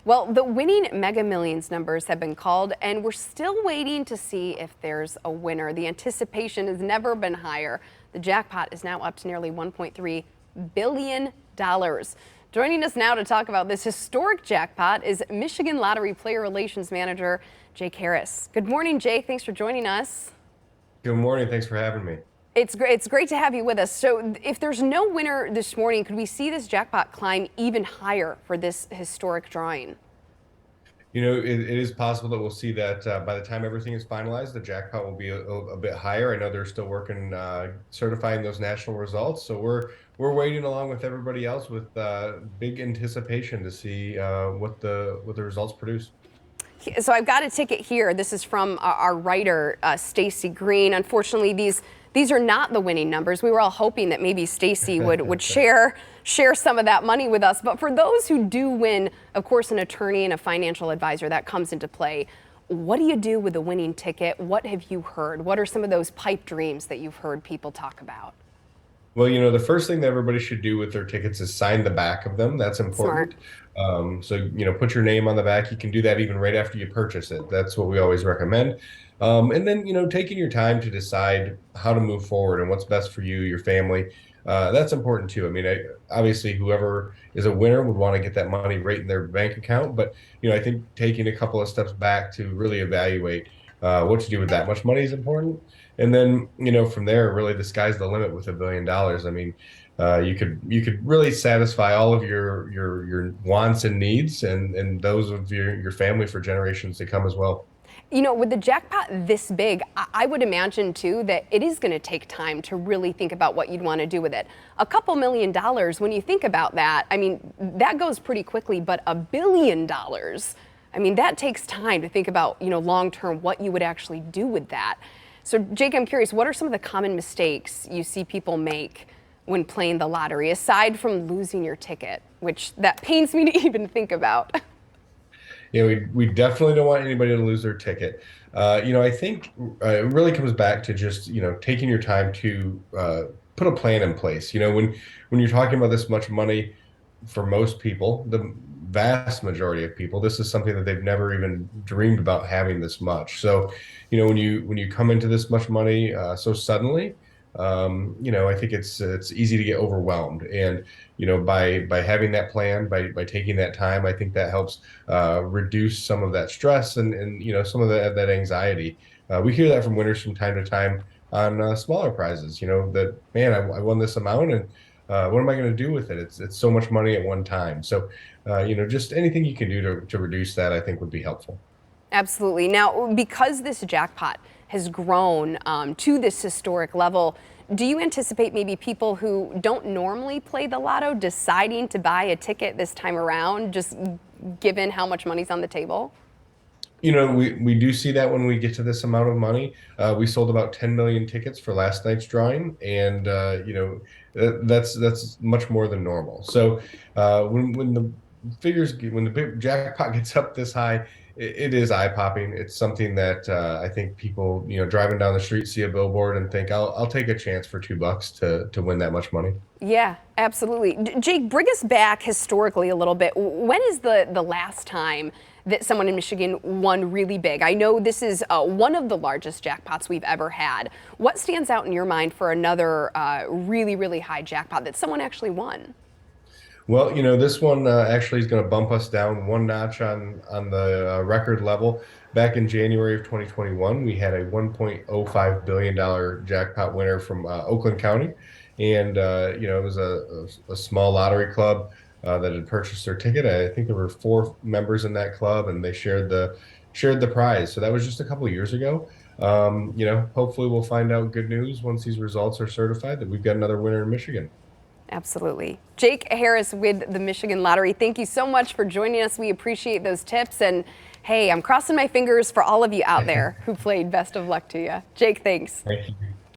Well, the winning Mega Millions numbers have been called, and we're still waiting to see if there's a winner. The anticipation has never been higher. The jackpot is now up to nearly $1.3 billion. Joining us now to talk about this historic jackpot is Michigan Lottery Player Relations Manager Jake Harris. Good morning, Jake. Thanks for joining us. Good morning. Thanks for having me. It's great to have you with us. So if there's no winner this morning, could we see this jackpot climb even higher for this historic drawing? You know, it is possible that we'll see that by the time everything is finalized, the jackpot will be a bit higher. I know they're still working certifying those national results, so we're waiting along with everybody else with big anticipation to see what the results produce. So I've got a ticket here. This is from our writer, Stacy Green. Unfortunately, these are not the winning numbers. We were all hoping that maybe Stacy would share some of that money with us. But for those who do win, of course, an attorney and a financial advisor, that comes into play. What do you do with a winning ticket? What have you heard? What are some of those pipe dreams that you've heard people talk about? Well, you know, the first thing that everybody should do with their tickets is sign the back of them. That's important. So, you know, put your name on the back. You can do that even right after you purchase it. That's what we always recommend. And then, you know, taking your time to decide how to move forward and what's best for you, your family. That's important too. I mean, obviously, whoever is a winner would want to get that money right in their bank account. But, you know, I think taking a couple of steps back to really evaluate what to do with that much money is important. And then, you know, from there, really the sky's the limit with $1 billion. I mean, you could really satisfy all of your wants and needs and those of your family for generations to come as well. You know, with the jackpot this big, I would imagine, too, that it is going to take time to really think about what you'd want to do with it. A couple $1 million, when you think about that, I mean, that goes pretty quickly, but $1 billion, I mean, that takes time to think about, you know, long term, what you would actually do with that. So, Jake, I'm curious, what are some of the common mistakes you see people make when playing the lottery, aside from losing your ticket, which that pains me to even think about? Yeah, we definitely don't want anybody to lose their ticket. You know, I think it really comes back to just, you know, taking your time to put a plan in place. You know, when you're talking about this much money, for most people, the vast majority of people, this is something that they've never even dreamed about having this much. So, you know, when you come into this much money so suddenly, you know, I think it's easy to get overwhelmed. And, you know, by having that plan, by taking that time, I think that helps reduce some of that stress and you know, some of that anxiety. We hear that from winners from time to time on smaller prizes. You know, that, man, I won this amount, and what am I going to do with it? It's so much money at one time. So, you know, just anything you can do to reduce that, I think, would be helpful. Absolutely. Now, because this jackpot has grown to this historic level, do you anticipate maybe people who don't normally play the lotto deciding to buy a ticket this time around, just given how much money's on the table? You know, we do see that when we get to this amount of money. We sold about 10 million tickets for last night's drawing, and you know, that's much more than normal. So when the big jackpot gets up this high, it is eye-popping. It's something that I think people, you know, driving down the street see a billboard and think, I'll take a chance for $2 to win that much money. Yeah, absolutely. Jake, bring us back historically a little bit. When is the last time that someone in Michigan won really big? I know this is one of the largest jackpots we've ever had. What stands out in your mind for another really, really high jackpot that someone actually won? Well, you know, this one actually is going to bump us down one notch on the record level. Back in January of 2021, we had a $1.05 billion jackpot winner from Oakland County. And, you know, it was a small lottery club that had purchased their ticket. I think there were 4 members in that club, and they shared the prize. So that was just a couple of years ago. You know, hopefully we'll find out good news once these results are certified that we've got another winner in Michigan. Absolutely. Jake Harris with the Michigan Lottery, thank you so much for joining us. We appreciate those tips. And hey, I'm crossing my fingers for all of you out there who played. Best of luck to you. Jake, thanks. Thank you.